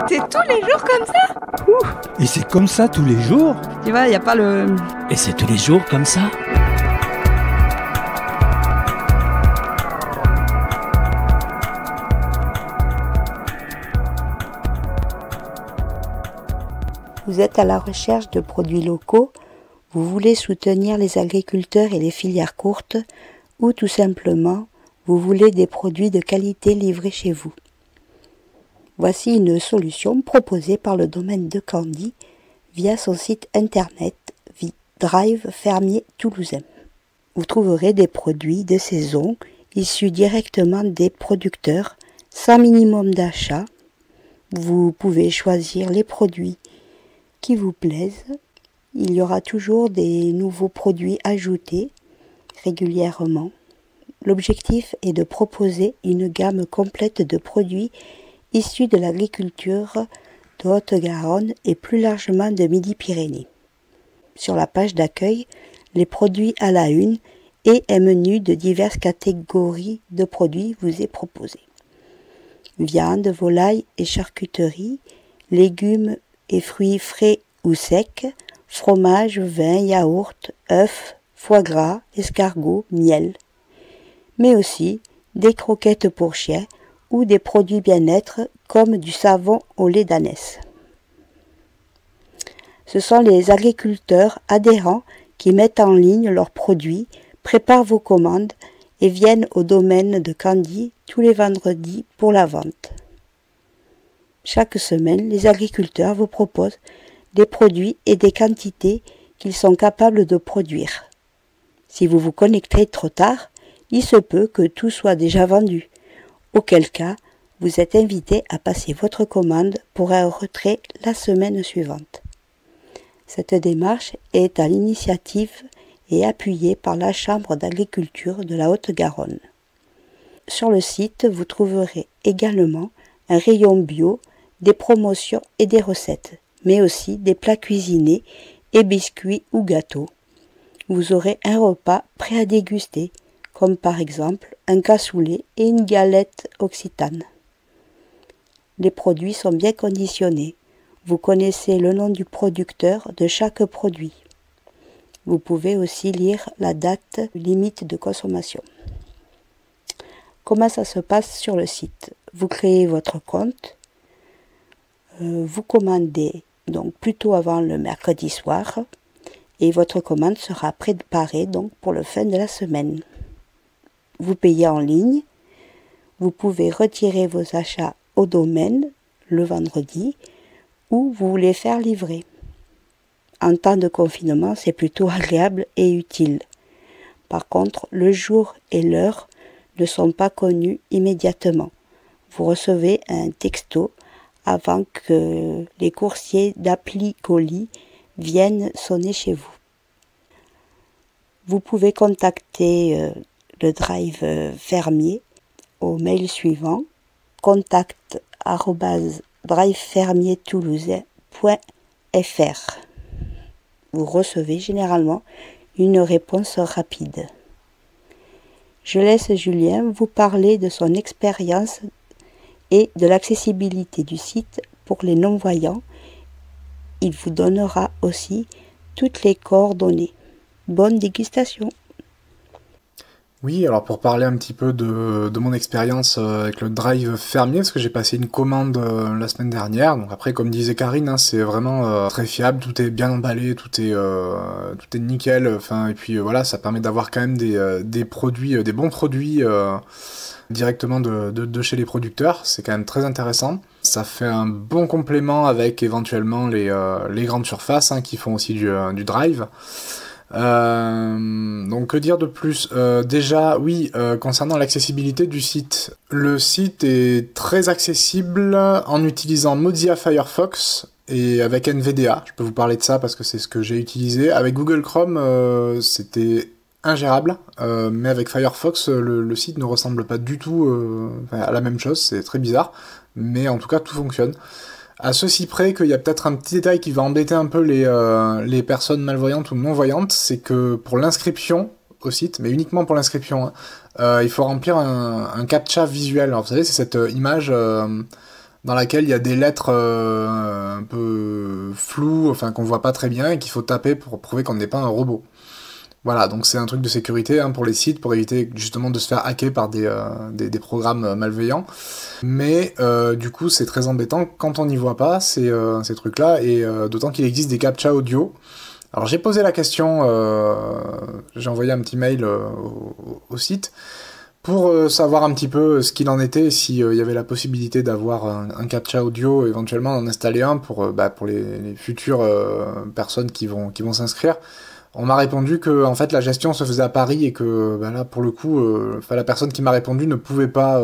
C'est tous les jours comme ça? Et c'est comme ça tous les jours? Tu vois, il n'y a pas le... Et c'est tous les jours comme ça? Vous êtes à la recherche de produits locaux, vous voulez soutenir les agriculteurs et les filières courtes, ou tout simplement, vous voulez des produits de qualité livrés chez vous. Voici une solution proposée par le domaine de Candy via son site internet Drive Fermier Toulousain. Vous trouverez des produits de saison issus directement des producteurs, sans minimum d'achat. Vous pouvez choisir les produits qui vous plaisent. Il y aura toujours des nouveaux produits ajoutés régulièrement. L'objectif est de proposer une gamme complète de produits issus de l'agriculture de Haute-Garonne et plus largement de Midi-Pyrénées. Sur la page d'accueil, les produits à la une et un menu de diverses catégories de produits vous est proposé. Viande, volaille et charcuterie, légumes et fruits frais ou secs, fromage, vin, yaourt, œufs, foie gras, escargots, miel. Mais aussi des croquettes pour chiens ou des produits bien-être comme du savon au lait d'ânesse. Ce sont les agriculteurs adhérents qui mettent en ligne leurs produits, préparent vos commandes et viennent au domaine de Candy tous les vendredis pour la vente. Chaque semaine, les agriculteurs vous proposent des produits et des quantités qu'ils sont capables de produire. Si vous vous connectez trop tard, il se peut que tout soit déjà vendu, auquel cas vous êtes invité à passer votre commande pour un retrait la semaine suivante. Cette démarche est à l'initiative et appuyée par la Chambre d'agriculture de la Haute-Garonne. Sur le site, vous trouverez également un rayon bio, des promotions et des recettes, mais aussi des plats cuisinés et biscuits ou gâteaux. Vous aurez un repas prêt à déguster, comme par exemple un cassoulet et une galette occitane. Les produits sont bien conditionnés. Vous connaissez le nom du producteur de chaque produit. Vous pouvez aussi lire la date limite de consommation. Comment ça se passe sur le site? Vous créez votre compte. Vous commandez donc plutôt avant le mercredi soir et votre commande sera préparée donc pour le fin de la semaine. Vous payez en ligne, vous pouvez retirer vos achats au domaine le vendredi ou vous les faire livrer. En temps de confinement, c'est plutôt agréable et utile. Par contre, le jour et l'heure ne sont pas connus immédiatement. Vous recevez un texto avant que les coursiers d'appli colis viennent sonner chez vous. Vous pouvez contacter le Drive Fermier au mail suivant contact@drivefermiertoulousain.fr. Vous recevez généralement une réponse rapide. Je laisse Julien vous parler de son expérience et de l'accessibilité du site pour les non-voyants. Il vous donnera aussi toutes les coordonnées. Bonne dégustation! Oui, alors pour parler un petit peu de mon expérience avec le Drive Fermier, parce que j'ai passé une commande la semaine dernière, donc après comme disait Karine, hein, c'est vraiment très fiable, tout est bien emballé, tout est nickel, enfin et puis voilà, ça permet d'avoir quand même des produits, des bons produits directement de chez les producteurs, c'est quand même très intéressant. Ça fait un bon complément avec éventuellement les grandes surfaces hein, qui font aussi du Drive. Donc que dire de plus? Déjà oui, concernant l'accessibilité du site, le site est très accessible en utilisant Mozilla Firefox et avec NVDA. Je peux vous parler de ça parce que c'est ce que j'ai utilisé. Avec Google Chrome, c'était ingérable, mais avec Firefox, le site ne ressemble pas du tout à la même chose, c'est très bizarre, mais en tout cas tout fonctionne. À ceci près qu'il y a peut-être un petit détail qui va embêter un peu les personnes malvoyantes ou non-voyantes, c'est que pour l'inscription au site, mais uniquement pour l'inscription, il faut remplir un captcha visuel. Alors vous savez, c'est cette image dans laquelle il y a des lettres un peu floues, enfin qu'on voit pas très bien, et qu'il faut taper pour prouver qu'on n'est pas un robot. Voilà, donc c'est un truc de sécurité pour les sites, pour éviter justement de se faire hacker par des programmes malveillants. Mais du coup, c'est très embêtant quand on n'y voit pas ces trucs-là, et d'autant qu'il existe des captcha audio. Alors j'ai posé la question, j'ai envoyé un petit mail au site, pour savoir un petit peu ce qu'il en était, s'il y avait la possibilité d'avoir un captcha audio, éventuellement en installer un pour les futures personnes qui vont s'inscrire. On m'a répondu que en fait la gestion se faisait à Paris et que là pour le coup la personne qui m'a répondu ne pouvait pas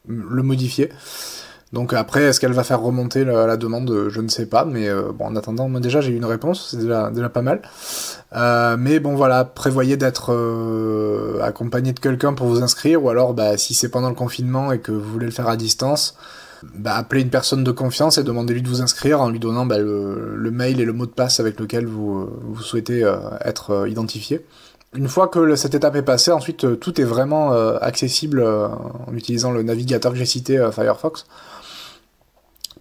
le modifier. Donc après est-ce qu'elle va faire remonter la demande, je ne sais pas, mais bon en attendant moi déjà j'ai eu une réponse, c'est déjà pas mal. Mais bon voilà, prévoyez d'être accompagné de quelqu'un pour vous inscrire, ou alors si c'est pendant le confinement et que vous voulez le faire à distance, appelez une personne de confiance et demandez-lui de vous inscrire en lui donnant le mail et le mot de passe avec lequel vous souhaitez être identifié. Une fois que cette étape est passée, ensuite tout est vraiment accessible en utilisant le navigateur que j'ai cité, Firefox.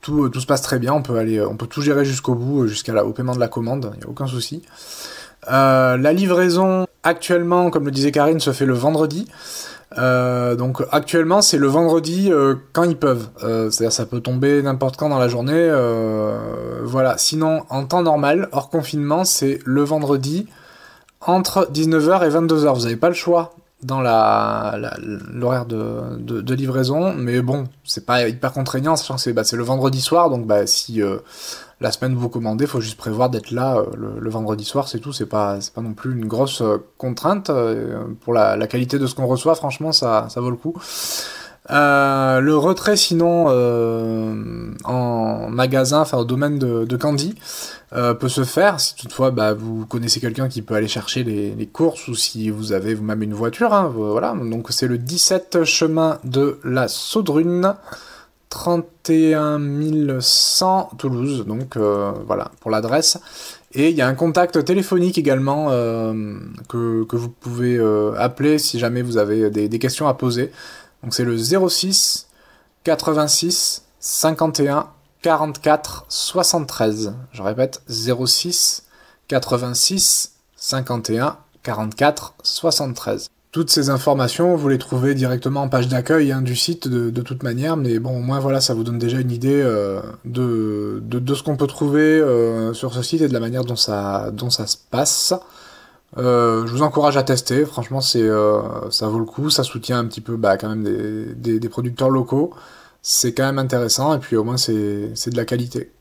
Tout se passe très bien, on peut tout gérer jusqu'au bout, au paiement de la commande, il n'y a aucun souci. La livraison, actuellement, comme le disait Karine, se fait le vendredi. Donc actuellement c'est le vendredi quand ils peuvent, c'est-à-dire ça peut tomber n'importe quand dans la journée, voilà. Sinon en temps normal, hors confinement, c'est le vendredi entre 19h et 22h, vous n'avez pas le choix dans l'horaire de livraison, mais bon, c'est pas hyper contraignant, sachant que c'est le vendredi soir, donc si la semaine vous commandez, faut juste prévoir d'être là le vendredi soir, c'est tout, c'est pas non plus une grosse contrainte, pour la qualité de ce qu'on reçoit, franchement, ça vaut le coup. Le retrait sinon en magasin, au domaine de Candy, peut se faire si toutefois vous connaissez quelqu'un qui peut aller chercher les courses, ou si vous avez vous-même une voiture, voilà. Donc c'est le 17 chemin de la Saudrune, 31 100 Toulouse, donc voilà pour l'adresse. Et il y a un contact téléphonique également que vous pouvez appeler si jamais vous avez des questions à poser. Donc c'est le 06 86 51 44 73. Je répète, 06 86 51 44 73. Toutes ces informations, vous les trouvez directement en page d'accueil du site de toute manière, mais bon, au moins voilà, ça vous donne déjà une idée de ce qu'on peut trouver sur ce site et de la manière dont ça se passe. Je vous encourage à tester, franchement ça vaut le coup, ça soutient un petit peu quand même des producteurs locaux, c'est quand même intéressant, et puis au moins c'est de la qualité.